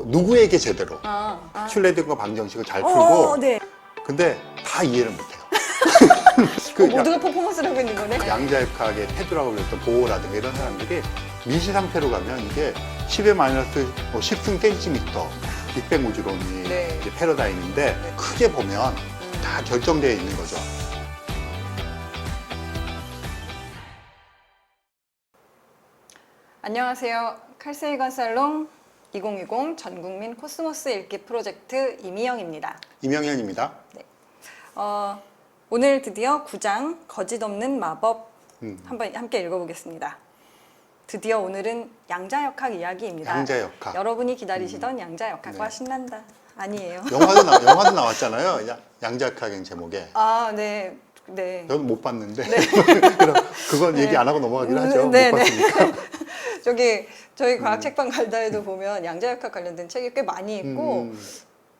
뭐 누구에게 제대로 슐레딩거 방정식을 잘 풀고 네. 근데 다 이해를 못해요. 모두가 퍼포먼스를 하고 있는 거네. 양자역학의 태도라고 그랬던 보호라든가 이런 사람들이 미시 상태로 가면 이게 10의 마이너스 10승 센티미터 빅뱅 우주론이 네. 이제 패러다임인데 네. 크게 보면 다 결정되어 있는 거죠. 안녕하세요. 칼세이건 살롱 2020 전국민 코스모스 읽기 프로젝트 이미영입니다. 이명현입니다. 네. 오늘 드디어 9장 거짓 없는 마법 한번 함께 읽어보겠습니다. 드디어 오늘은 양자역학 이야기입니다. 양자역학. 여러분이 기다리시던 양자역학과 네. 신난다. 아니에요. 영화도 나왔잖아요. 양자역학의 제목에. 아, 네. 네. 저는 못 봤는데 네. 그럼 그건 얘기 안 하고 넘어가기로 하죠. 네, 못 네. 봤으니까. 저희 과학 책방 갈다에도 보면 양자역학 관련된 책이 꽤 많이 있고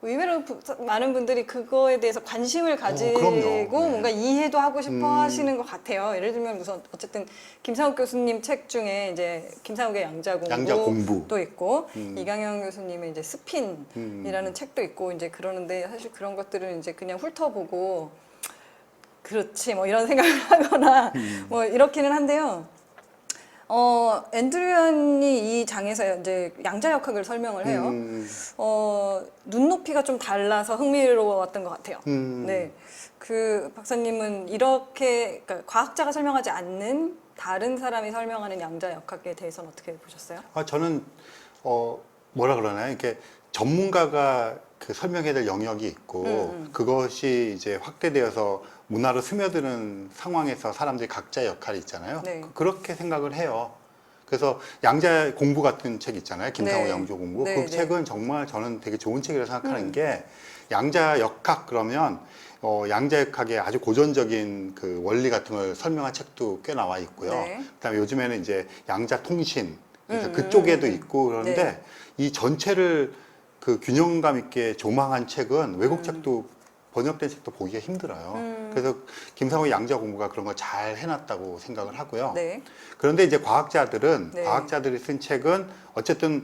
의외로 많은 분들이 그거에 대해서 관심을 가지고 그럼요. 네. 뭔가 이해도 하고 싶어 하시는 것 같아요. 예를 들면 우선 어쨌든 김상욱 교수님 책 중에 이제 김상욱의 양자공부도 있고 이강영 교수님의 이제 스핀이라는 책도 있고 이제 그러는데 사실 그런 것들은 이제 그냥 훑어보고 그렇지 뭐 이런 생각을 하거나 뭐 이렇기는 한데요. 앤드류안이 이 장에서 이제 양자역학을 설명을 해요. 눈높이가 좀 달라서 흥미로웠던 것 같아요. 네, 그 박사님은 이렇게 그러니까 과학자가 설명하지 않는 다른 사람이 설명하는 양자역학에 대해서는 어떻게 보셨어요? 저는 뭐라 그러나요? 이렇게 전문가가 그 설명해야 될 영역이 있고 그것이 이제 확대되어서 문화로 스며드는 상황에서 사람들이 각자의 역할이 있잖아요. 네. 그렇게 생각을 해요. 그래서 양자 공부 같은 책 있잖아요. 김상우 네. 양조 공부. 네, 그 네. 책은 정말 저는 되게 좋은 책이라고 생각하는 게 양자역학 그러면 양자역학의 아주 고전적인 그 원리 같은 걸 설명한 책도 꽤 나와 있고요. 네. 그다음에 요즘에는 이제 양자통신 그래서 그쪽에도 있고 그런데 네. 이 전체를 그 균형감 있게 조망한 책은 외국 책도 번역된 책도 보기가 힘들어요. 그래서 김상우 양자 공부가 그런 걸 잘 해놨다고 생각을 하고요. 네. 그런데 이제 과학자들은 네. 과학자들이 쓴 책은 어쨌든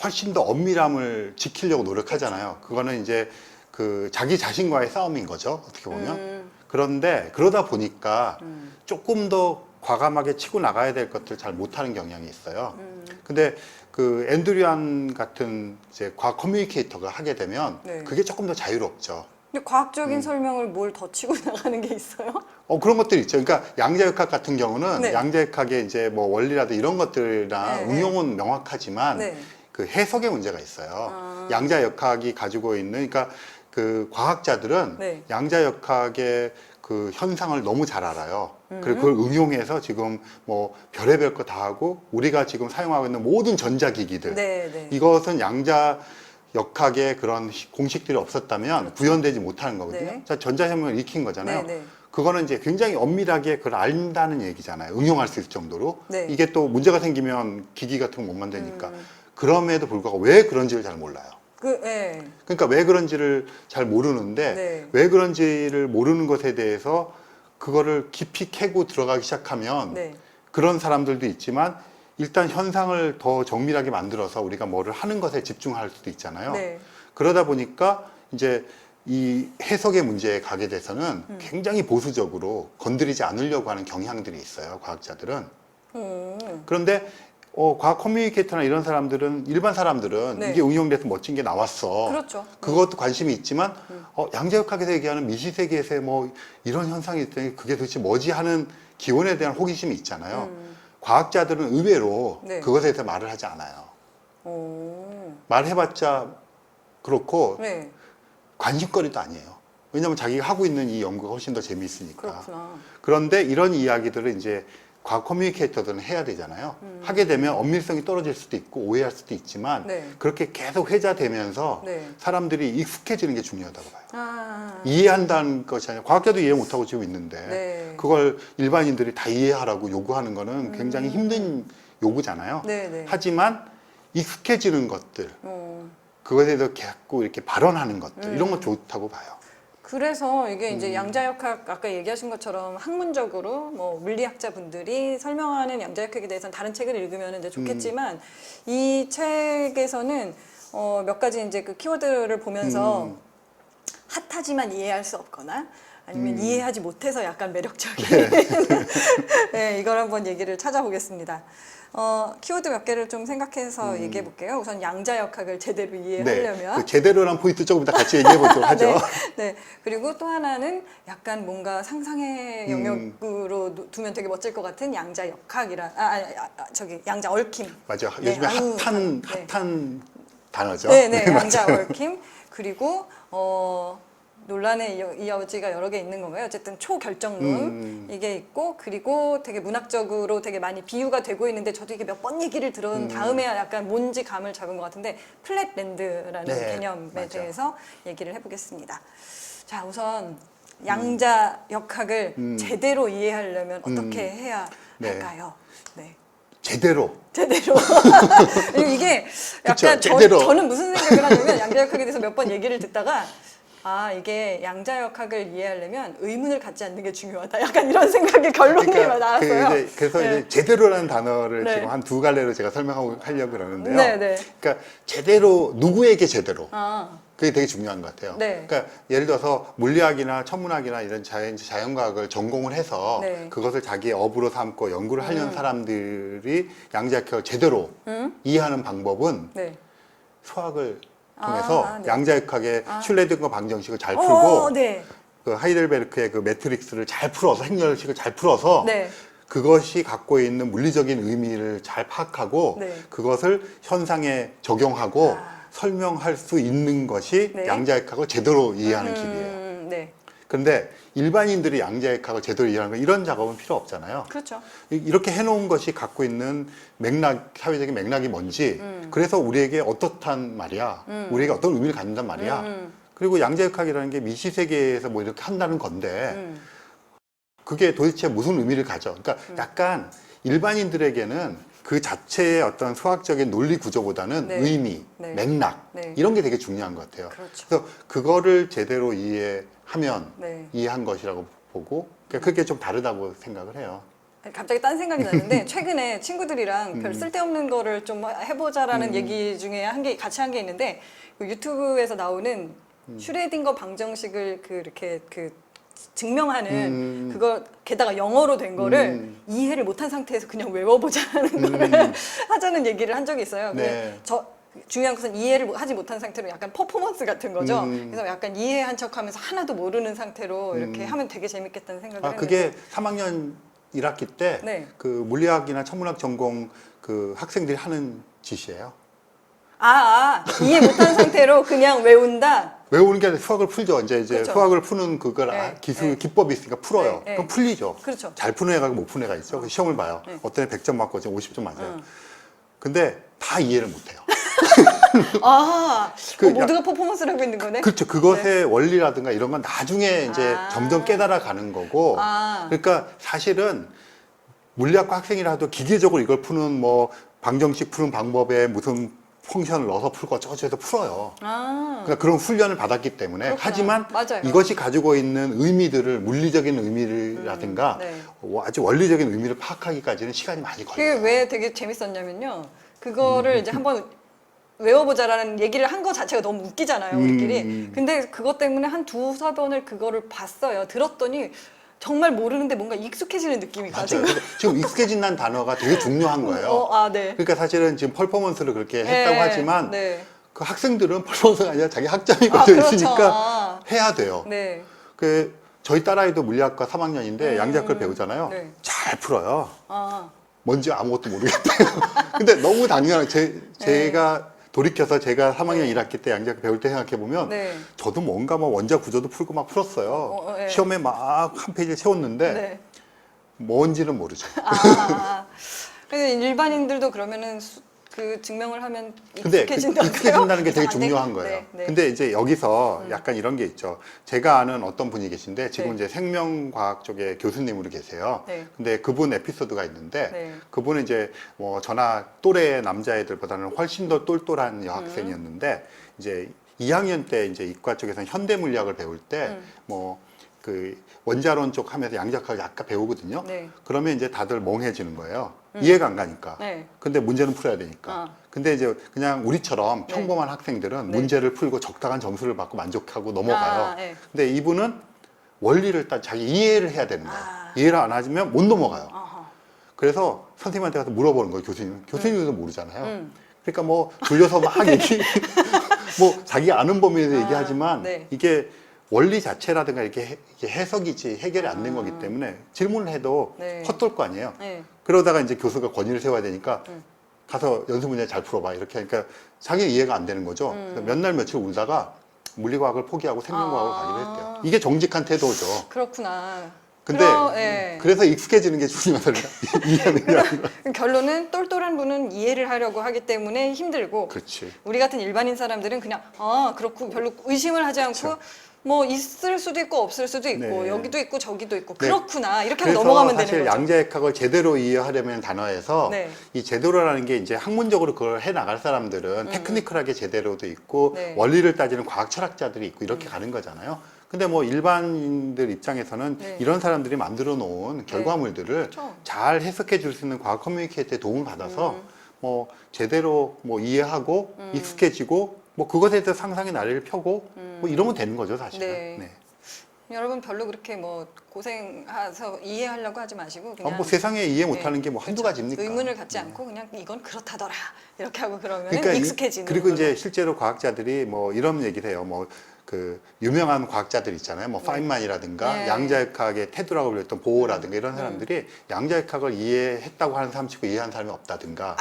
훨씬 더 엄밀함을 지키려고 노력하잖아요. 그거는 이제 그 자기 자신과의 싸움인 거죠. 어떻게 보면. 그런데 그러다 보니까 조금 더 과감하게 치고 나가야 될 것들 잘 못하는 경향이 있어요. 근데 그 앤드류안 같은 이제 과학 커뮤니케이터가 하게 되면 네. 그게 조금 더 자유롭죠. 근데 과학적인 설명을 뭘 더 치고 나가는 게 있어요? 그런 것들이 있죠. 그러니까 양자역학 같은 경우는 네. 양자역학의 이제 뭐 원리라든 이런 것들이나 네, 응용은 명확하지만 네. 그 해석의 문제가 있어요. 양자역학이 가지고 있는 그러니까 그 과학자들은 네. 양자역학의 그 현상을 너무 잘 알아요. 그리고 그걸 응용해서 지금 뭐 별의별 거 다 하고 우리가 지금 사용하고 있는 모든 전자기기들 네, 네. 이것은 양자역학의 그런 공식들이 없었다면 구현되지 못하는 거거든요. 네. 자, 전자혁명을 일으킨 거잖아요. 네, 네. 그거는 이제 굉장히 엄밀하게 그걸 안다는 얘기잖아요. 응용할 수 있을 정도로. 네. 이게 또 문제가 생기면 기기 같은 거 못 만드니까. 그럼에도 불구하고 왜 그런지를 잘 몰라요. 네. 그러니까 왜 그런지를 잘 모르는데 네. 왜 그런지를 모르는 것에 대해서 그거를 깊이 캐고 들어가기 시작하면 네. 그런 사람들도 있지만 일단 현상을 더 정밀하게 만들어서 우리가 뭐를 하는 것에 집중할 수도 있잖아요. 네. 그러다 보니까 이제 이 해석의 문제에 가게 돼서는 굉장히 보수적으로 건드리지 않으려고 하는 경향들이 있어요, 과학자들은. 그런데 과학 커뮤니케이터나 이런 사람들은 일반 사람들은 네. 이게 응용돼서 멋진 게 나왔어. 그렇죠. 그것도 관심이 있지만 양자역학에서 얘기하는 미시세계에서 뭐 이런 현상이 있더니 그게 도대체 뭐지 하는 기원에 대한 호기심이 있잖아요. 과학자들은 의외로 네. 그것에 대해서 말을 하지 않아요. 오. 말해봤자 그렇고 네. 관심거리도 아니에요. 왜냐하면 자기가 하고 있는 이 연구가 훨씬 더 재미있으니까. 그렇구나. 그런데 이런 이야기들을 이제 과학 커뮤니케이터들은 해야 되잖아요. 하게 되면 엄밀성이 떨어질 수도 있고 오해할 수도 있지만 네. 그렇게 계속 회자되면서 네. 사람들이 익숙해지는 게 중요하다고 봐요. 아. 이해한다는 것이 아니라 과학자도 이해 못하고 지금 있는데 네. 그걸 일반인들이 다 이해하라고 요구하는 거는 굉장히 힘든 요구잖아요. 네, 네. 하지만 익숙해지는 것들 어. 그것에 대해서 자꾸 이렇게 발언하는 것들 이런 거 좋다고 봐요. 그래서 이게 이제 양자역학 아까 얘기하신 것처럼 학문적으로 뭐 물리학자분들이 설명하는 양자역학에 대해서는 다른 책을 읽으면 이제 좋겠지만 이 책에서는 몇 가지 이제 그 키워드를 보면서 핫하지만 이해할 수 없거나 아니면 이해하지 못해서 약간 매력적인 네, 이걸 한번 얘기를 찾아보겠습니다. 키워드 몇 개를 좀 생각해서 얘기해 볼게요. 우선 양자역학을 제대로 이해하려면 그 제대로란 포인트 조금 이따 같이 얘기해 보도록 하죠. 네, 네. 그리고 또 하나는 약간 뭔가 상상의 영역으로 두면 되게 멋질 것 같은 양자역학이라 저기 양자얽힘. 맞아. 네, 요즘에 아유, 핫한 네. 핫한 단어죠. 네, 네, 맞아요. 양자얽힘. 그리고 논란의 여지가 여러 개 있는 건가요? 어쨌든 초결정론 이게 있고, 그리고 되게 문학적으로 되게 많이 비유가 되고 있는데 저도 이게 몇 번 얘기를 들은 다음에 약간 뭔지 감을 잡은 것 같은데 플랫랜드라는 네, 개념에 맞아. 대해서 얘기를 해보겠습니다. 자, 우선 양자역학을 제대로 이해하려면 어떻게 해야 네. 할까요? 네. 제대로. 제대로. 이게 그쵸, 약간 제대로. 저는 무슨 생각을 하냐면 양자역학에 대해서 몇 번 얘기를 듣다가 이게 양자역학을 이해하려면 의문을 갖지 않는 게 중요하다. 약간 이런 생각이 결론이 나왔어요. 그래서 네. 이제 제대로라는 단어를 네. 지금 한 두 갈래로 제가 설명하고 하려고 그러는데요. 네, 네. 그러니까 제대로 누구에게 제대로. 아, 그게 되게 중요한 것 같아요. 네. 그러니까 예를 들어서 물리학이나 천문학이나 이런 자연과학을 전공을 해서 네. 그것을 자기의 업으로 삼고 연구를 하려는 사람들이 양자역학을 제대로 이해하는 방법은 네. 수학을 통해서 네. 양자역학의 슐레딩거 방정식을 잘 풀고 네. 그 하이델베르크의 그 매트릭스를 잘 풀어서 행렬식을 잘 풀어서 네. 그것이 갖고 있는 물리적인 의미를 잘 파악하고 네. 그것을 현상에 적용하고 설명할 수 있는 것이 네. 양자역학을 제대로 이해하는 길이에요. 네. 그런데 일반인들이 양자역학을 제대로 이해하는 건 이런 작업은 필요 없잖아요. 그렇죠. 이렇게 해놓은 것이 갖고 있는 맥락, 사회적인 맥락이 뭔지, 그래서 우리에게 어떻단 말이야, 우리에게 어떤 의미를 갖는단 말이야. 그리고 양자역학이라는 게 미시세계에서 뭐 이렇게 한다는 건데, 그게 도대체 무슨 의미를 가져? 그러니까 약간 일반인들에게는 그 자체의 어떤 수학적인 논리 구조보다는 네. 의미, 네. 맥락, 네. 이런 게 되게 중요한 것 같아요. 그렇죠. 그래서 그거를 제대로 이해하면 네. 이해한 것이라고 보고, 그러니까 그게 좀 다르다고 생각을 해요. 갑자기 딴 생각이 났는데 최근에 친구들이랑 별 쓸데없는 거를 좀 해보자라는 얘기 중에 같이 한 게 있는데 그 유튜브에서 나오는 슈레딩거 방정식을 이렇게 증명하는 그걸 게다가 영어로 된 거를 이해를 못한 상태에서 그냥 외워보자는 거를 하자는 얘기를 한 적이 있어요. 네. 중요한 것은 이해를 하지 못한 상태로 약간 퍼포먼스 같은 거죠. 그래서 약간 이해한 척하면서 하나도 모르는 상태로 이렇게 하면 되게 재밌겠다는 생각을 했는데 그게 3학년 1학기 때 네. 그 물리학이나 천문학 전공 그 학생들이 하는 짓이에요. 이해 못한 상태로 그냥 외운다. 외우는 게 아니라 수학을 풀죠. 이제 그렇죠. 수학을 푸는 그걸 네, 기술 네. 기법이 있으니까 풀어요. 네, 네. 그럼 풀리죠. 그렇죠. 잘 푸는 애가 못 푸는 애가 있죠. 그래서 시험을 봐요. 네. 어떤 애 100점 맞고 어떤 애 50점 맞아요. 근데 다 이해를 못 해요. 모두가 퍼포먼스를 하고 있는 거네. 그렇죠. 그것의 원리라든가 이런 건 나중에 이제 점점 깨달아 가는 거고. 그러니까 사실은 물리학과 학생이라도 기계적으로 이걸 푸는 뭐 방정식 푸는 방법에 무슨 펑션을 넣어서 풀고 어쩌고저쩌고 해서 풀어요. 그러니까 그런 훈련을 받았기 때문에. 그렇구나. 하지만 맞아요. 이것이 가지고 있는 의미들을 물리적인 의미라든가 네. 아주 원리적인 의미를 파악하기까지는 시간이 많이 그게 걸려요. 왜 되게 재밌었냐면요. 그거를 이제 한번 외워보자라는 얘기를 한 거 자체가 너무 웃기잖아요, 우리끼리. 근데 그것 때문에 한 두세 번을 그거를 봤어요. 들었더니 정말 모르는데 뭔가 익숙해지는 느낌이 맞아요. 가지고. 근데 지금 익숙해진다는 단어가 되게 중요한 거예요. 네. 그러니까 사실은 지금 퍼포먼스를 그렇게 했다고 하지만 네. 그 학생들은 퍼포먼스가 아니라 자기 학점이 걸려 그렇죠. 있으니까 해야 돼요. 네. 그 저희 딸아이도 물리학과 3학년인데 양자역학을 배우잖아요. 네. 잘 풀어요. 아, 뭔지 아무것도 모르겠대요. 근데 너무 당연한 제가 돌이켜서 제가 3학년 1학기 때 양자역학 배울 때 생각해 보면 네. 저도 뭔가 뭐 원자 구조도 풀고 막 풀었어요. 네. 시험에 막 한 페이지를 채웠는데 네. 뭔지는 모르죠. 그래서 일반인들도 그러면은 그 증명을 하면 근데 익숙해진다고요? 익숙해진다는 게 되게 이상한데? 중요한 거예요. 네, 네. 근데 이제 여기서 약간 이런 게 있죠. 제가 아는 어떤 분이 계신데 지금 네. 이제 생명과학 쪽에 교수님으로 계세요. 네. 근데 그분 에피소드가 있는데 네. 그분은 이제 뭐 저나 또래 남자애들보다는 훨씬 더 똘똘한 여학생이었는데 이제 2학년 때 이제 이과 쪽에서는 현대 물리학을 배울 때 뭐 그 원자론 쪽 하면서 양자역학을 약간 배우거든요. 네. 그러면 이제 다들 멍해지는 거예요. 이해가 안 가니까. 네. 근데 문제는 풀어야 되니까. 근데 이제 그냥 우리처럼 네. 평범한 학생들은 네. 문제를 풀고 적당한 점수를 받고 만족하고 넘어가요. 네. 근데 이분은 원리를 딱 자기 이해를 해야 되는 거예요. 아. 이해를 안 하면 못 넘어가요. 어허. 그래서 선생님한테 가서 물어보는 거예요, 교수님. 교수님도 모르잖아요. 음. 그러니까 뭐 돌려서 막 얘기, 뭐 자기 아는 범위에서 얘기하지만 네. 이게 원리 자체라든가 이게 해석이지 해결이 안 된 거기 때문에 질문을 해도 네. 헛돌 거 아니에요. 네. 그러다가 이제 교수가 권위를 세워야 되니까 가서 연수 문제 잘 풀어봐 이렇게 하니까 자기 이해가 안 되는 거죠. 그래서 몇 날 며칠 울다가 물리과학을 포기하고 생명과학을 가기로 했대요. 이게 정직한 태도죠. 그렇구나. 근데 네. 그래서 익숙해지는 게 중요하다. 이해하는 게 아니라. 결론은 똘똘한 분은 이해를 하려고 하기 때문에 힘들고 그렇지. 우리 같은 일반인 사람들은 그냥 그렇고 별로 의심을 하지 않고 그렇죠. 뭐 있을 수도 있고 없을 수도 있고 네. 여기도 있고 저기도 있고 네. 그렇구나 이렇게 하고 그래서 넘어가면 사실 되는 거죠. 양자역학을 제대로 이해하려면 단어에서 네. 이 제대로라는 게 이제 학문적으로 그걸 해 나갈 사람들은 테크니컬하게 제대로도 있고 네. 원리를 따지는 과학 철학자들이 있고 이렇게 가는 거잖아요. 근데 뭐 일반인들 입장에서는 네. 이런 사람들이 만들어 놓은 결과물들을 그렇죠. 잘 해석해 줄 수 있는 과학 커뮤니케이터의 도움을 받아서 뭐 제대로 뭐 이해하고 익숙해지고 뭐 그것에 대해서 상상의 나래를 펴고 뭐 이러면 되는 거죠, 사실은. 네. 네. 여러분 별로 그렇게 뭐 고생해서 이해하려고 하지 마시고 그냥 뭐 세상에 이해 못하는 네. 게 뭐 한두 가지입니까? 의문을 갖지 않고 그냥 이건 그렇다더라 이렇게 하고 그러면 그러니까 익숙해지는 그리고 걸로. 이제 실제로 과학자들이 뭐 이런 얘기를 해요. 뭐 그 유명한 과학자들 있잖아요. 뭐 파인만이라든가 네. 양자역학의 테두라고 불렸던 보어라든가 이런 사람들이 양자역학을 이해했다고 하는 사람 치고 이해한 사람이 없다든가.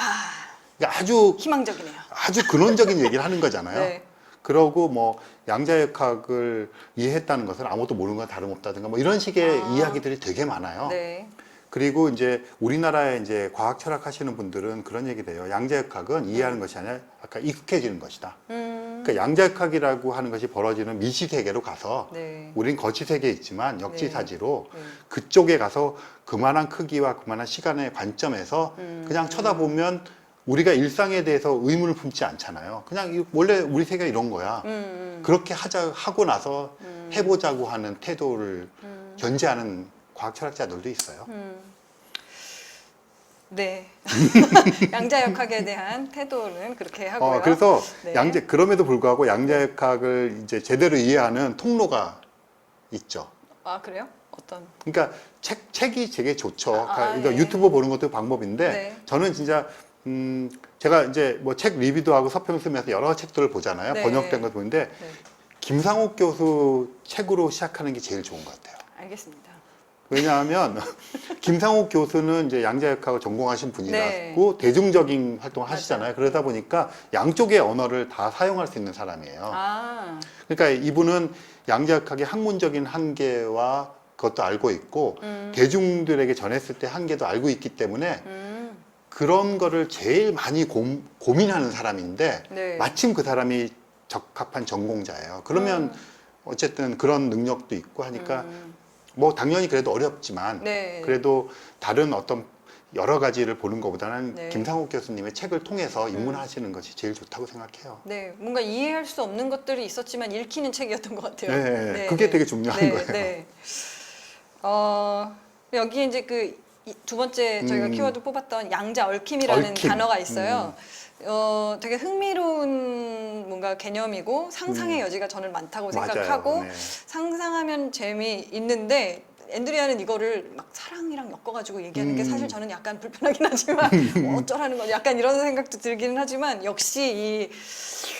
그러니까 아주 희망적이네요. 아주 근원적인 얘기를 하는 거잖아요. 네. 그러고 뭐 양자역학을 이해했다는 것은 아무것도 모르는 건 다름없다든가 뭐 이런 식의 이야기들이 되게 많아요. 네. 그리고 이제 우리나라에 이제 과학 철학 하시는 분들은 그런 얘기를 해요. 양자역학은 이해하는 것이 아니라 아까 익숙해지는 것이다. 그러니까 양자역학이라고 하는 것이 벌어지는 미시 세계로 가서 네. 우린 거치 세계에 있지만 역지사지로 네. 그쪽에 가서 그만한 크기와 그만한 시간의 관점에서 그냥 쳐다보면 우리가 일상에 대해서 의문을 품지 않잖아요. 그냥 원래 우리 세계가 이런 거야. 그렇게 하고 나서 해보자고 하는 태도를 견지하는 과학 철학자들도 있어요. 네. 양자역학에 대한 태도는 그렇게 하고요. 그래서 네. 그럼에도 불구하고 양자역학을 이제 제대로 이해하는 통로가 있죠. 아 그래요? 어떤? 그러니까 책이 되게 좋죠. 그러니까 예. 유튜브 보는 것도 방법인데 네. 저는 진짜 제가 이제 뭐 책 리뷰도 하고 서평 쓰면서 여러 책들을 보잖아요. 네. 번역된 거 보는데 네. 김상욱 교수 책으로 시작하는 게 제일 좋은 것 같아요. 알겠습니다. 왜냐하면 김상욱 교수는 이제 양자역학을 전공하신 네. 분이라고 대중적인 활동을 하시잖아요. 그러다 보니까 양쪽의 언어를 다 사용할 수 있는 사람이에요. 아, 그러니까 이분은 양자역학의 학문적인 한계와 그것도 알고 있고 대중들에게 전했을 때 한계도 알고 있기 때문에 그런 거를 제일 많이 고민하는 사람인데 네. 마침 그 사람이 적합한 전공자예요. 그러면 어쨌든 그런 능력도 있고 하니까 뭐 당연히 그래도 어렵지만 네. 그래도 다른 어떤 여러 가지를 보는 것보다는 네. 김상욱 교수님의 책을 통해서 입문하시는 것이 제일 좋다고 생각해요. 네, 뭔가 이해할 수 없는 것들이 있었지만 읽히는 책이었던 것 같아요. 네, 그게 되게 중요한 네, 거예요. 네. 여기 이제 그 두 번째 저희가 키워드 뽑았던 양자 얽힘이라는 얽힘. 단어가 있어요. 되게 흥미로운 뭔가 개념이고 상상의 여지가 저는 많다고 맞아요. 생각하고 네. 상상하면 재미있는데 앤드리아는 이거를 막 사랑이랑 엮어가지고 얘기하는 게 사실 저는 약간 불편하긴 하지만 뭐 어쩌라는 거지 약간 이런 생각도 들기는 하지만 역시 이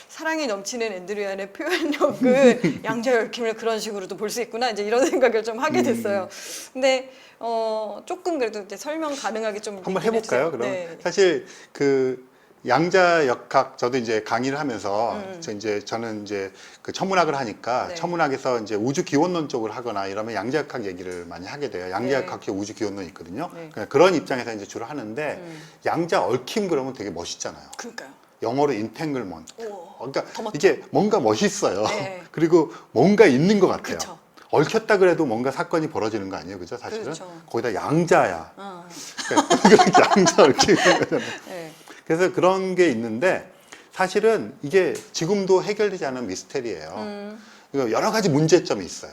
사랑이 넘치는 앤드리안의 표현력은 양자 얽힘을 그런 식으로도 볼 수 있구나 이제 이런 생각을 좀 하게 됐어요. 근데 조금 그래도 이제 설명 가능하게 좀 한번 얘기를 해볼까요? 해주세요. 그럼 네. 사실 그 양자역학 저도 이제 강의를 하면서 저는 이제 그 천문학을 하니까 네. 천문학에서 이제 우주 기원론 쪽을 하거나 이러면 양자역학 얘기를 많이 하게 돼요. 양자역학의 네. 우주 기원론이 있거든요. 네. 그러니까 그런 입장에서 이제 주로 하는데 양자 얽힘 그러면 되게 멋있잖아요. 그러니까요. 영어로 entanglement. 오, 그러니까 더 멋져. 이게 뭔가 멋있어요. 네. 그리고 뭔가 있는 것 같아요. 그쵸. 얽혔다 그래도 뭔가 사건이 벌어지는 거 아니에요, 그죠? 사실은 그렇죠. 거기다 양자야. 어. 양자 얽히는 거잖아요. 네. 그래서 그런 게 있는데 사실은 이게 지금도 해결되지 않은 미스테리예요. 이거 여러 가지 문제점이 있어요.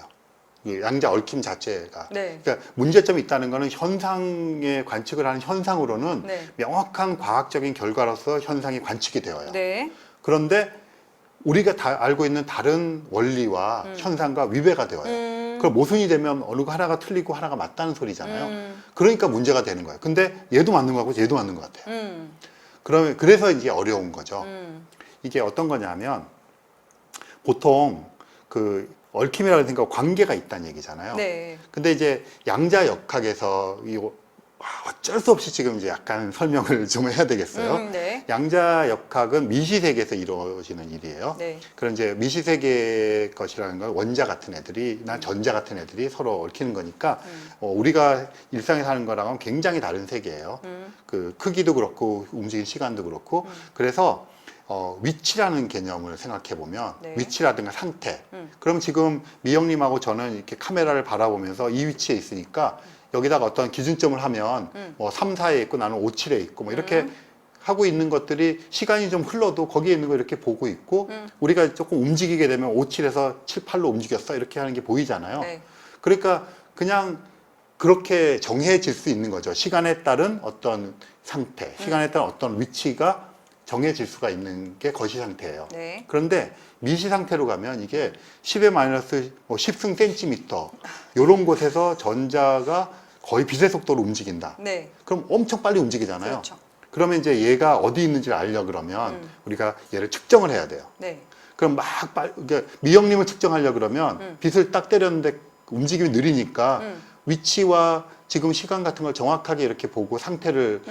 그 양자 얽힘 자체가. 네. 그러니까 문제점이 있다는 거는 현상의 관측을 하는 현상으로는 네. 명확한 과학적인 결과로서 현상이 관측이 되어요. 네. 그런데 우리가 다 알고 있는 다른 원리와 현상과 위배가 되어요. 그럼 모순이 되면 어느 거 하나가 틀리고 하나가 맞다는 소리잖아요. 그러니까 문제가 되는 거예요. 근데 얘도 맞는 거 같고 얘도 맞는 것 같아요. 그래서 이게 어려운 거죠. 이게 어떤 거냐면 보통 그 얽힘이라고 생각하고 관계가 있다는 얘기잖아요. 네. 근데 이제 양자역학에서 이거 어쩔 수 없이 지금 이제 약간 설명을 좀 해야 되겠어요. 네. 양자역학은 미시세계에서 이루어지는 일이에요. 네. 그런 이제 미시세계 것이라는 건 원자 같은 애들이나 전자 같은 애들이 서로 얽히는 거니까 우리가 일상에서 하는 거랑은 굉장히 다른 세계예요. 그 크기도 그렇고 움직이는 시간도 그렇고 그래서 위치라는 개념을 생각해 보면 네. 위치라든가 상태. 그럼 지금 미영님하고 저는 이렇게 카메라를 바라보면서 이 위치에 있으니까 여기다가 어떤 기준점을 하면 뭐 3, 4에 있고 나는 5, 7에 있고 뭐 이렇게 하고 있는 것들이 시간이 좀 흘러도 거기에 있는 거 이렇게 보고 있고 우리가 조금 움직이게 되면 5, 7에서 7, 8로 움직였어 이렇게 하는 게 보이잖아요. 네. 그러니까 그냥 그렇게 정해질 수 있는 거죠. 시간에 따른 어떤 상태, 시간에 따른 어떤 위치가 정해질 수가 있는 게 거시 상태예요. 네. 그런데 미시 상태로 가면 이게 10의 마이너스 뭐 10승 센티미터 이런 곳에서 전자가 거의 빛의 속도로 움직인다. 네. 그럼 엄청 빨리 움직이잖아요. 그렇죠. 그러면 이제 얘가 어디 있는지를 알려 그러면 우리가 얘를 측정을 해야 돼요. 네. 그럼 막 그러니까 미영님을 측정하려 그러면 빛을 딱 때렸는데 움직임이 느리니까 위치와 지금 시간 같은 걸 정확하게 이렇게 보고 상태를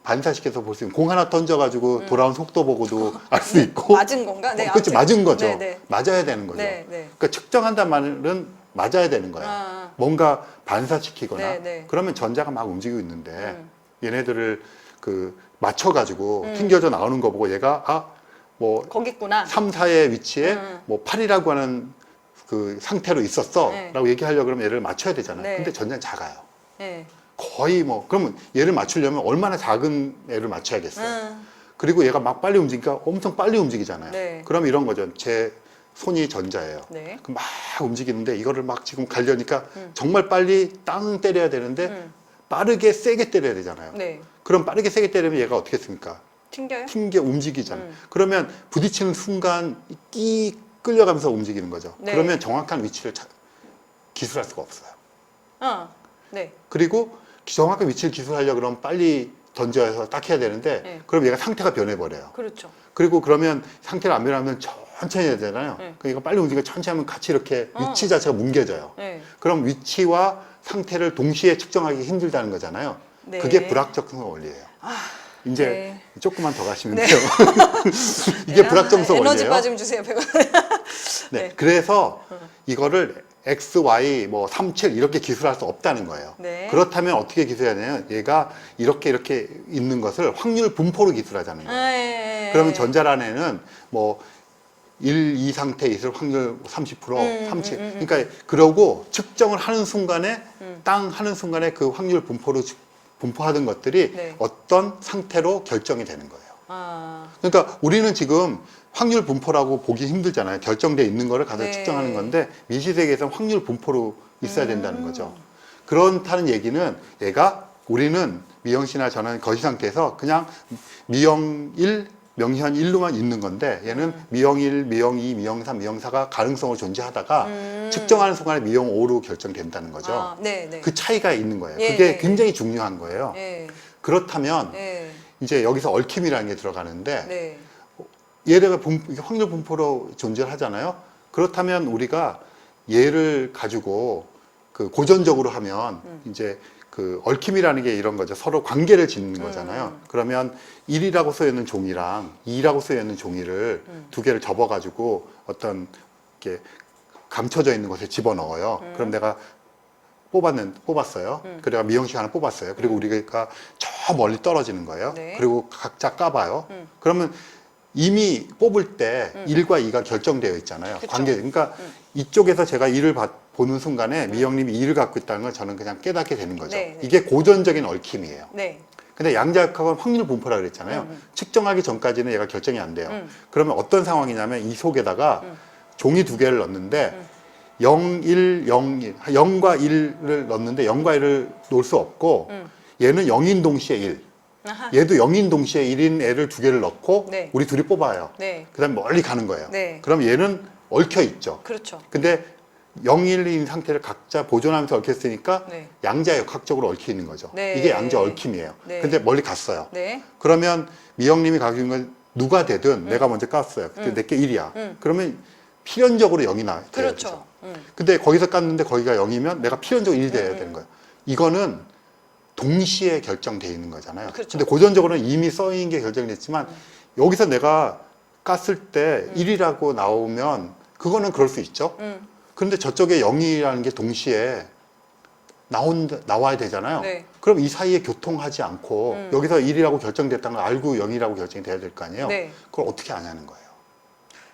반사시켜서 볼 수 있는 공 하나 던져가지고 돌아온 속도 보고도 알 수 있고 맞은 건가? 네. 그렇지 아무튼. 맞은 거죠. 네, 네. 맞아야 되는 거죠. 네, 네. 그러니까 측정한다는 말은 맞아야 되는 거예요. 아. 뭔가 반사시키거나 네, 네. 그러면 전자가 막 움직이고 있는데 얘네들을 그 맞춰가지고 튕겨져 나오는 거 보고 얘가 뭐 거기 있구나. 3, 4의 위치에 뭐 8이라고 하는 그 상태로 있었어 네. 라고 얘기하려고 그러면 얘를 맞춰야 되잖아요. 네. 근데 전자는 작아요. 네. 거의 뭐 그러면 얘를 맞추려면 얼마나 작은 애를 맞춰야겠어요. 그리고 얘가 막 빨리 움직이니까 엄청 빨리 움직이잖아요. 네. 그럼 이런 거죠. 제 손이 전자예요. 네. 그럼 막 움직이는데 이거를 막 지금 가려니까 정말 빨리 땅 때려야 되는데 빠르게 세게 때려야 되잖아요. 네. 그럼 빠르게 세게 때리면 얘가 어떻게 했습니까? 튕겨요? 튕겨 움직이잖아요. 그러면 부딪히는 순간 끼 끌려가면서 움직이는 거죠. 네. 그러면 정확한 위치를 기술할 수가 없어요. 네. 그리고 정확한 위치를 기술하려고 그러면 빨리 던져서 딱 해야 되는데 네. 그럼 얘가 상태가 변해버려요. 그렇죠. 그리고 그러면 상태를 안 변하면 천천히 해야 되잖아요. 네. 그러니까 빨리 움직이고 천천히 하면 같이 이렇게 위치 자체가 뭉개져요. 네. 그럼 위치와 상태를 동시에 측정하기 힘들다는 거잖아요. 네. 그게 불확정성 원리예요. 이제 네. 조금만 더 가시면 네. 돼요. 이게 불확정성 에너지 원리예요. 빠짐 주세요, 100원. 네. 네. 그래서 이거를 X, Y, 뭐 3, 7 이렇게 기술할 수 없다는 거예요. 네. 그렇다면 어떻게 기술해야 되냐면 얘가 이렇게 있는 것을 확률 분포로 기술하자는 거예요. 네. 그러면 전자란에는 뭐 1, 2 상태에 있을 확률 30%, 37. 그러니까 그러고 측정을 하는 순간에 땅 하는 순간에 그 확률 분포로 분포하던 것들이 네. 어떤 상태로 결정이 되는 거예요. 아. 그러니까 우리는 지금 확률 분포라고 보기 힘들잖아요. 결정되어 있는 거를 가서 네. 측정하는 건데 미시세계에서는 확률 분포로 있어야 된다는 거죠. 그렇다는 얘기는 얘가 우리는 미영 씨나 저는 거시 상태에서 그냥 미영 1, 명현 1로만 있는 건데 얘는 미영 1, 미영 2, 미영 3, 미영 4가 가능성으로 존재하다가 측정하는 순간에 미영 5로 결정된다는 거죠. 아, 네, 네. 그 차이가 있는 거예요. 예, 그게 예, 굉장히 중요한 거예요. 예. 그렇다면 예. 이제 여기서 얽힘이라는 게 들어가는데 네. 얘가 확률 분포로 존재를 하잖아요. 그렇다면 우리가 얘를 가지고 그 고전적으로 하면 이제 그 얽힘이라는 게 이런 거죠. 서로 관계를 짓는 거잖아요. 그러면 1이라고 쓰여 있는 종이랑 2라고 쓰여 있는 종이를 두 개를 접어 가지고 어떤 이렇게 감춰져 있는 곳에 집어넣어요. 그럼 내가 뽑았어요. 그래가 미영 씨 하나 뽑았어요. 그리고 우리가 저 멀리 떨어지는 거예요. 네. 그리고 각자 까봐요. 그러면 이미 뽑을 때 1과 2가 결정되어 있잖아요. 그쵸. 관계. 그러니까 이쪽에서 제가 2를 보는 순간에 미영님이 2를 갖고 있다는 걸 저는 그냥 깨닫게 되는 거죠. 네, 네. 이게 고전적인 얽힘이에요. 네. 근데 양자역학은 확률 분포라 그랬잖아요. 측정하기 전까지는 얘가 결정이 안 돼요. 그러면 어떤 상황이냐면 이 속에다가 종이 두 개를 넣는데 0, 1, 0, 1. 0과 1을 넣는데 0과 1을 놓을 수 없고 얘는 0인 동시에 1. 아하. 얘도 0인 동시에 1인 애를 두 개를 넣고 네. 우리 둘이 뽑아요. 네. 그 다음에 멀리 가는 거예요. 네. 그럼 얘는 얽혀 있죠. 그렇죠. 근데 0, 1인 상태를 각자 보존하면서 얽혔으니까 네. 양자 역학적으로 얽혀 있는 거죠. 네. 이게 양자 얽힘이에요. 네. 근데 멀리 갔어요. 네. 그러면 미영님이 가지고 있는 건 누가 되든 내가 먼저 깠어요. 근데 내게 1이야. 그러면 필연적으로 0이 나와요. 그렇죠. 근데 거기서 깠는데 거기가 0이면 내가 필연적으로 1이 돼야 되는 거예요. 이거는 동시에 결정돼 있는 거잖아요. 그렇죠. 근데 고전적으로는 이미 써 있는 게 결정됐지만 여기서 내가 깠을 때 1이라고 나오면 그거는 그럴 수 있죠. 그런데 저쪽에 0이라는 게 동시에 나와야 되잖아요. 네. 그럼 이 사이에 교통하지 않고 여기서 1이라고 결정됐다는 걸 알고 0이라고 결정이 돼야 될 거 아니에요. 네. 그걸 어떻게 아냐는 거예요.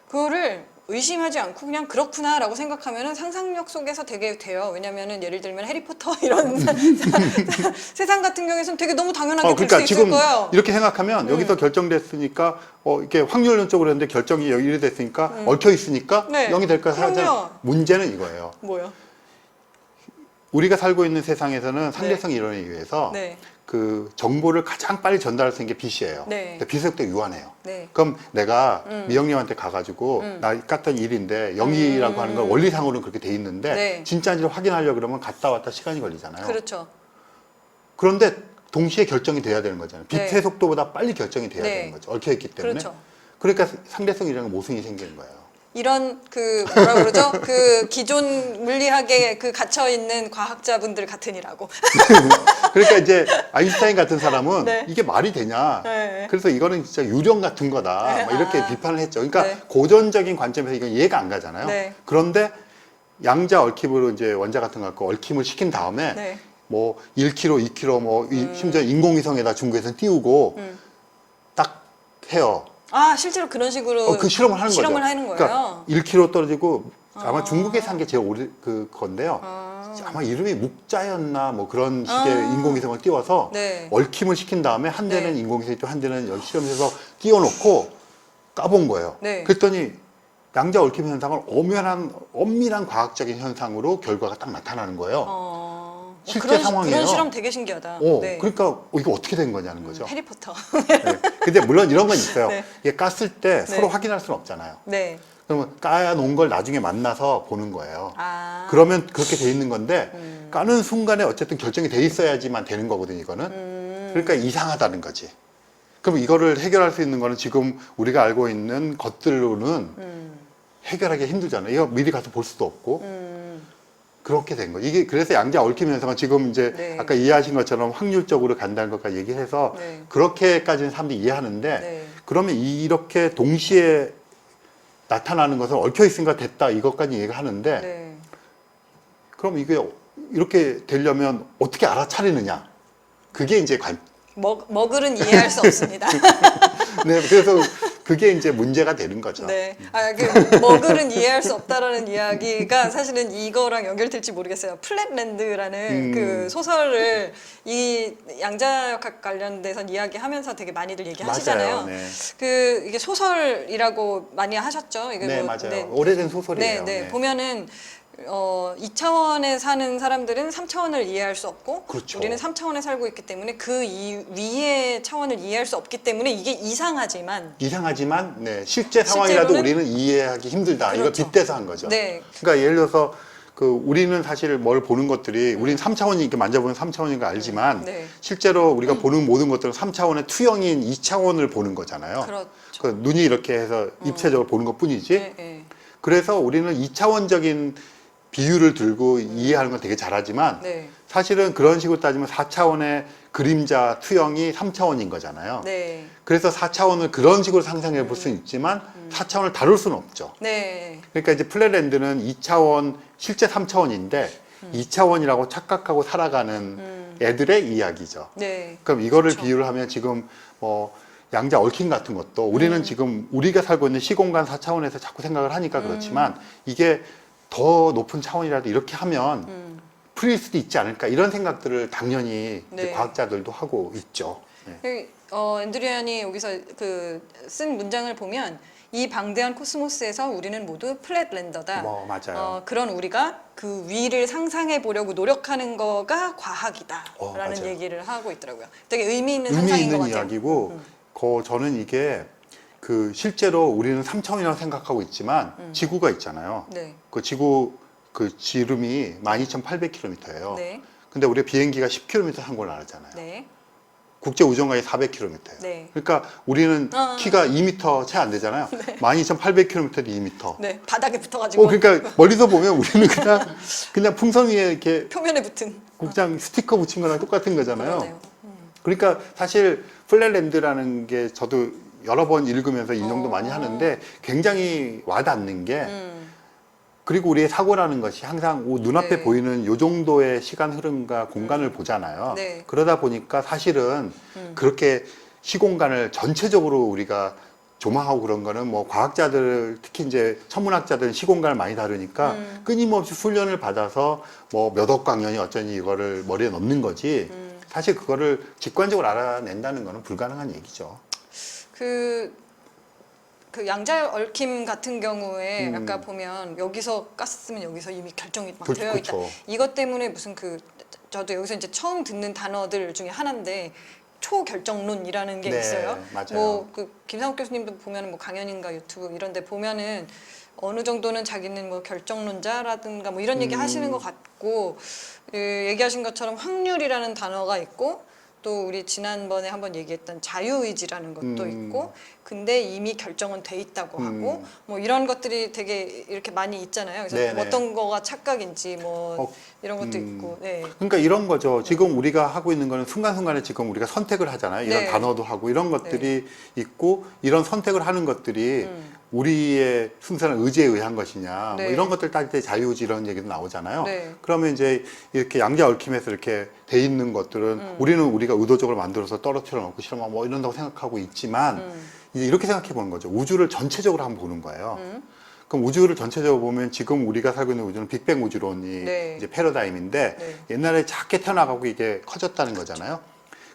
그거를 의심하지 않고 그냥 그렇구나라고 생각하면은 상상력 속에서 되게 돼요. 왜냐면은 예를 들면 해리포터 이런 세상 같은 경우에는 되게 너무 당연하게 될 수 그러니까 있을 지금 거예요. 이렇게 생각하면 여기서 결정됐으니까 이렇게 확률론적으로 했는데 결정이 1이 됐으니까 얽혀 있으니까 네. 0이 될 거야. 그럼요. 하잖아요. 문제는 이거예요. 뭐요? 우리가 살고 있는 세상에서는 상대성 이론에 의해서 네. 그 정보를 가장 빨리 전달할 수 있는 게 빛이에요. 네. 빛의 속도가 유한해요. 네. 그럼 내가 미영님한테 가가지고 나 깠던 1인데 0이라고 하는 건 원리상으로는 그렇게 돼 있는데 네. 진짜인지를 확인하려고 그러면 갔다 왔다 시간이 걸리잖아요. 그렇죠. 그런데 동시에 결정이 돼야 되는 거잖아요. 빛의 네. 속도보다 빨리 결정이 돼야 네. 되는 거죠. 얽혀있기 때문에. 그렇죠. 그러니까 상대성이라는 모순이 생기는 거예요. 이런 그 뭐라 그러죠? 그 기존 물리학에 그 갇혀 있는 과학자분들 같으니라고. 그러니까 이제 아인슈타인 같은 사람은 네. 이게 말이 되냐. 네. 그래서 이거는 진짜 유령 같은 거다. 네. 막 이렇게 아. 비판을 했죠. 그러니까 네. 고전적인 관점에서 이건 이해가 안 가잖아요. 네. 그런데 양자 얽힘으로 이제 원자 같은 거 갖고 얽힘을 시킨 다음에 네. 뭐 1km, 2km 뭐 심지어 인공위성에다 중국에서 띄우고 딱 해요. 아 실제로 그런 식으로 그 실험을 하는 실험을 거죠. 하는 거예요. 그러니까 1km 떨어지고 아마 중국에서 한 게 제일 오래 그 건데요. 아마 이름이 묵자였나 뭐 그런 식의 인공위성을 띄워서 네. 얽힘을 시킨 다음에 한 대는 네. 인공위성이 또 한 대는 여기 실험실에서 띄워놓고 까본 거예요. 네. 그랬더니 양자 얽힘 현상을 엄밀한 과학적인 현상으로 결과가 딱 나타나는 거예요. 실제 상황이에요. 그런 실험 되게 신기하다. 네. 그러니까 이거 어떻게 된 거냐는 거죠. 해리포터. 네. 근데 물론 이런 건 있어요. 네. 이게 깠을 때 네. 서로 확인할 수는 없잖아요. 네. 그러면 까놓은 걸 나중에 만나서 보는 거예요. 아. 그러면 그렇게 돼 있는 건데 까는 순간에 어쨌든 결정이 돼 있어야지만 되는 거거든요. 이거는. 그러니까 이상하다는 거지. 그럼 이거를 해결할 수 있는 거는 지금 우리가 알고 있는 것들로는 해결하기 힘들잖아요. 이거 미리 가서 볼 수도 없고. 그렇게 된 거예요. 이게 그래서 양자 얽힘 현상은 지금 이제 네. 아까 이해하신 것처럼 확률적으로 간다는 것까지 얘기해서 네. 그렇게까지는 사람들이 이해하는데 네. 그러면 이렇게 동시에 나타나는 것은 얽혀 있으니까 됐다 이것까지 얘기를 하는데 네. 그럼 이게 이렇게 되려면 어떻게 알아차리느냐 그게 이제 먹을은 이해할 수 없습니다. 네, 그래서 그게 이제 문제가 되는 거죠. 네. 그 먹을은 이해할 수 없다라는 이야기가 사실은 이거랑 연결될지 모르겠어요. 플랫랜드라는 그 소설을 이 양자역학 관련돼서 이야기하면서 되게 많이들 얘기하시잖아요. 맞아요. 네. 그 이게 소설이라고 많이 하셨죠. 이게 네, 뭐, 맞아요. 오래된 소설이에요. 네. 보면은 2차원에 사는 사람들은 3차원을 이해할 수 없고 그렇죠. 우리는 3차원에 살고 있기 때문에 그 위의 차원을 이해할 수 없기 때문에 이게 이상하지만 네, 실제 상황이라도 실제로는- 우리는 이해하기 힘들다. 그렇죠. 이거 빗대서 한 거죠. 네. 그러니까 예를 들어서 그 우리는 사실 뭘 보는 것들이 우리는 3차원이니까 만져보면 3차원인 거 알지만 네. 실제로 우리가 보는 모든 것들은 3차원의 투영인 2차원을 보는 거잖아요. 그렇죠. 그 눈이 이렇게 해서 입체적으로 보는 것 뿐이지. 네, 네. 그래서 우리는 2차원적인 비율을 들고 이해하는 건 되게 잘하지만 네. 사실은 그런 식으로 따지면 4차원의 그림자 투영이 3차원인 거잖아요. 네. 그래서 4차원을 그런 식으로 상상해 볼 수는 있지만 4차원을 다룰 수는 없죠. 네. 그러니까 이제 플랫랜드는 2차원, 실제 3차원인데 2차원이라고 착각하고 살아가는 애들의 이야기죠. 네. 그럼 이거를 그렇죠. 비유를 하면 지금 뭐 양자 얽힘 같은 것도 우리는 지금 우리가 살고 있는 시공간 4차원에서 자꾸 생각을 하니까 그렇지만 이게 더 높은 차원이라도 이렇게 하면 풀릴 수도 있지 않을까 이런 생각들을 당연히 이제 네. 과학자들도 하고 있죠. 네. 앤드리안이 여기서 그 쓴 문장을 보면 이 방대한 코스모스에서 우리는 모두 플랫랜더다. 뭐 맞아요. 그런 우리가 그 위를 상상해 보려고 노력하는 거가 과학이다라는 맞아요. 얘기를 하고 있더라고요. 되게 의미 있는 의미 상상인 것 있는 같아요. 이야기고 저는 이게 그 실제로 우리는 3차원이라고 생각하고 있지만 지구가 있잖아요. 네. 그 지구 그 지름이 12,800km예요. 네. 근데 우리 비행기가 10km 한 걸 알잖아요. 네. 국제 우정거리 400km예요. 네. 그러니까 우리는 키가 2m 채 안 되잖아요. 12,800km도 2m. 네. 바닥에 붙어가지고 그러니까 멀리서 보면 우리는 그냥 풍선 위에 이렇게 표면에 붙은. 국장 스티커 붙인 거랑 똑같은 거잖아요. 그러네요. 그러니까 사실 플랫랜드라는 게 저도 여러 번 읽으면서 인용도 많이 하는데 굉장히 와닿는 게 그리고 우리의 사고라는 것이 항상 눈앞에 네. 보이는 요 정도의 시간 흐름과 공간을 보잖아요. 네. 그러다 보니까 사실은 그렇게 시공간을 전체적으로 우리가 조망하고 그런 거는 뭐 과학자들 특히 이제 천문학자들은 시공간을 많이 다루니까 끊임없이 훈련을 받아서 뭐 몇 억 광년이 어쩌니 이거를 머리에 넣는 거지 사실 그거를 직관적으로 알아낸다는 거는 불가능한 얘기죠. 그 양자 얽힘 같은 경우에 아까 보면 여기서 가스 쓰면 여기서 이미 결정이 막 되어 있다. 그렇죠. 이것 때문에 무슨 저도 여기서 이제 처음 듣는 단어들 중에 하나인데 초결정론이라는 게 네, 있어요. 맞아요. 뭐 김상욱 교수님도 보면은 뭐 강연인가 유튜브 이런데 보면은 어느 정도는 자기는 뭐 결정론자라든가 뭐 이런 얘기 하시는 것 같고 얘기하신 것처럼 확률이라는 단어가 있고 또 우리 지난번에 한번 얘기했던 자유의지라는 것도 있고 근데 이미 결정은 돼 있다고 하고 뭐 이런 것들이 되게 이렇게 많이 있잖아요. 그래서 네네. 어떤 거가 착각인지 뭐 이런 것도 있고. 네. 그러니까 이런 거죠. 지금 우리가 하고 있는 거는 순간순간에 지금 우리가 선택을 하잖아요. 이런 네. 단어도 하고 이런 것들이 있고 이런 선택을 하는 것들이 우리의 순수한 의지에 의한 것이냐 네. 뭐 이런 것들 따질 때 자유의지 이런 얘기도 나오잖아요. 네. 그러면 이제 이렇게 양자 얽힘에서 이렇게 돼 있는 것들은 우리는 우리가 의도적으로 만들어서 떨어뜨려 놓고 실험하고 뭐 이런다고 생각하고 있지만 이제 이렇게 생각해 보는 거죠. 우주를 전체적으로 한번 보는 거예요. 그럼 우주를 전체적으로 보면 지금 우리가 살고 있는 우주는 빅뱅 우주론이 네. 이제 패러다임인데 네. 옛날에 작게 태어나가고 이게 커졌다는 거잖아요.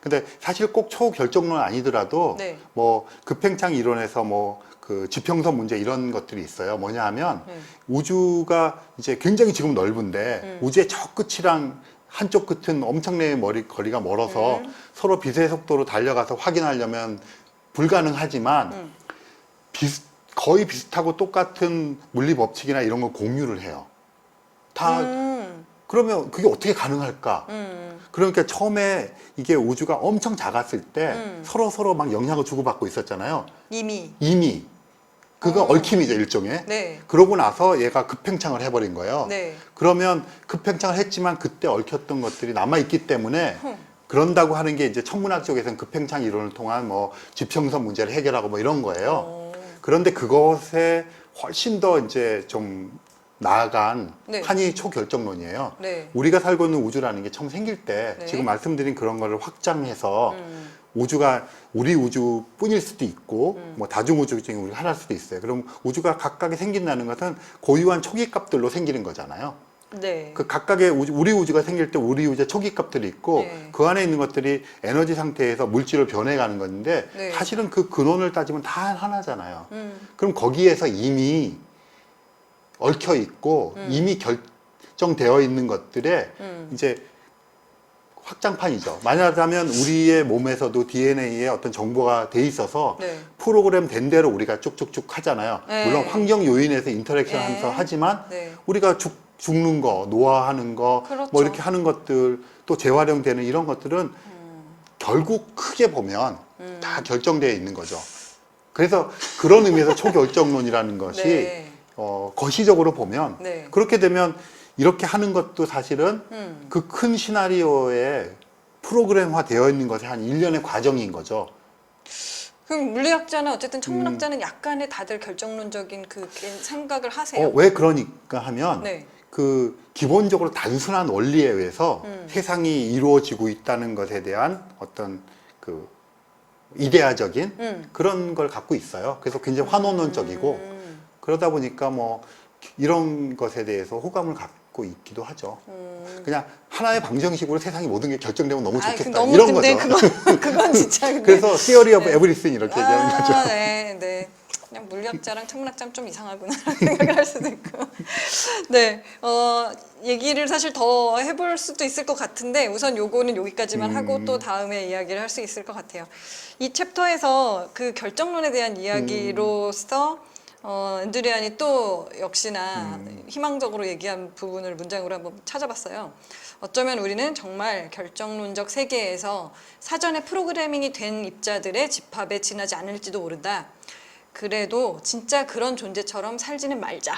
근데 사실 꼭 초결정론 아니더라도 네. 뭐 급팽창 이론에서 뭐 그 지평선 문제 이런 것들이 있어요. 뭐냐 하면 우주가 이제 굉장히 지금 넓은데 우주의 저 끝이랑 한쪽 끝은 엄청나게 거리가 멀어서 서로 빛의 속도로 달려가서 확인하려면 불가능하지만 거의 비슷하고 똑같은 물리 법칙이나 이런 걸 공유를 해요. 다 그러면 그게 어떻게 가능할까? 그러니까 처음에 이게 우주가 엄청 작았을 때 서로 막 영향을 주고받고 있었잖아요. 이미 그거 얽힘이죠, 일종의. 네. 그러고 나서 얘가 급팽창을 해버린 거예요. 네. 그러면 급팽창을 했지만 그때 얽혔던 것들이 남아있기 때문에 그런다고 하는 게 이제 천문학 쪽에서는 급팽창 이론을 통한 뭐 지평선 문제를 해결하고 뭐 이런 거예요. 그런데 그것에 훨씬 더 이제 좀 나아간 네. 판이 초결정론이에요. 네. 우리가 살고 있는 우주라는 게 처음 생길 때 네. 지금 말씀드린 그런 거를 확장해서 우주가 우리 우주뿐일 수도 있고 뭐 다중우주 중에 우리가 하나일 수도 있어요. 그럼 우주가 각각에 생긴다는 것은 고유한 초기 값들로 생기는 거잖아요. 네. 그 각각의 우리 우주가 생길 때 우리 우주의 초기 값들이 있고 네. 그 안에 있는 것들이 에너지 상태에서 물질로 변해가는 건데 네. 사실은 그 근원을 따지면 다 하나잖아요. 그럼 거기에서 이미 얽혀 있고 이미 결정되어 있는 것들에 이제 확장판이죠. 만약하면 우리의 몸에서도 DNA에 어떤 정보가 돼 있어서 네. 프로그램 된 대로 우리가 쭉쭉쭉 하잖아요. 네. 물론 환경 요인에서 인터랙션 네. 하면서 하지만 네. 우리가 죽는 거, 노화하는 거, 그렇죠. 뭐 이렇게 하는 것들, 또 재활용되는 이런 것들은 결국 크게 보면 다 결정되어 있는 거죠. 그래서 그런 의미에서 초결정론이라는 것이 네. 거시적으로 보면 네. 그렇게 되면 이렇게 하는 것도 사실은 그 큰 시나리오에 프로그램화 되어 있는 것이 한 1년의 과정인 거죠. 그럼 물리학자나 어쨌든 천문학자는 약간의 다들 결정론적인 그 생각을 하세요? 왜 그러니까 하면 네. 그 기본적으로 단순한 원리에 의해서 세상이 이루어지고 있다는 것에 대한 어떤 그 이데아적인 그런 걸 갖고 있어요. 그래서 굉장히 환원론적이고 그러다 보니까 뭐 이런 것에 대해서 호감을 갖고 있기도 하죠. 그냥 하나의 방정식으로 세상이 모든 게 결정되면 너무 좋겠다. 너무 이런 근데 거죠. 그건 진짜 근데. 그래서 theory of everything 이렇게 얘기하는 거죠. 네, 네. 그냥 물리학자랑 천문학자는 좀 이상하구나 생각을 할 수도 있고. 네, 얘기를 사실 더 해볼 수도 있을 것 같은데 우선 요거는 여기까지만 하고 또 다음에 이야기를 할 수 있을 것 같아요. 이 챕터에서 그 결정론에 대한 이야기로서 엔드리안이 또 역시나 희망적으로 얘기한 부분을 문장으로 한번 찾아봤어요. 어쩌면 우리는 정말 결정론적 세계에서 사전에 프로그래밍이 된 입자들의 집합에 지나지 않을지도 모른다. 그래도 진짜 그런 존재처럼 살지는 말자.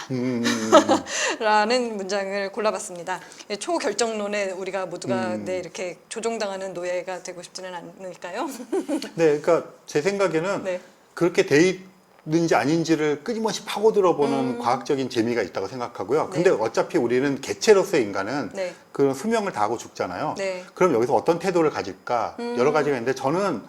라는 문장을 골라봤습니다. 초결정론에 우리가 모두가 네, 이렇게 조종당하는 노예가 되고 싶지는 않으니까요. 네, 그러니까 제 생각에는 네. 그렇게 돼 있는지 아닌지를 끊임없이 파고 들어보는 과학적인 재미가 있다고 생각하고요. 근데 네. 어차피 우리는 개체로서의 인간은 네. 그런 수명을 다하고 죽잖아요. 네. 그럼 여기서 어떤 태도를 가질까 여러 가지가 있는데 저는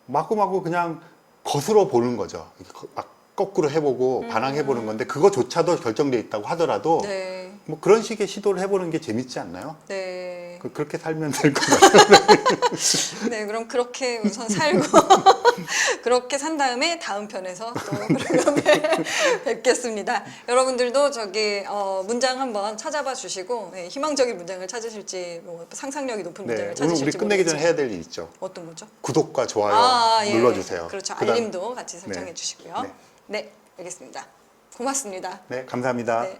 마구마구 그냥 거스러 보는 거죠. 막 거꾸로 해보고 반항해보는 건데 그거조차도 결정돼 있다고 하더라도 네. 뭐 그런 식의 시도를 해보는 게 재밌지 않나요? 네. 그렇게 살면 될 것 같아요. 네, 그럼 그렇게 우선 살고 그렇게 산 다음에 다음 편에서 또 그러면 뵙겠습니다. 여러분들도 저기 문장 한번 찾아봐 주시고 네, 희망적인 문장을 찾으실지 뭐 상상력이 높은 네, 문장을 오늘 찾으실지 우리 끝내기 전에 모르겠지만. 해야 될 일 있죠. 어떤 거죠? 구독과 좋아요 예. 눌러주세요. 그렇죠. 그다음- 알림도 같이 설정해 네. 주시고요. 네. 네, 알겠습니다. 고맙습니다. 네, 감사합니다. 네.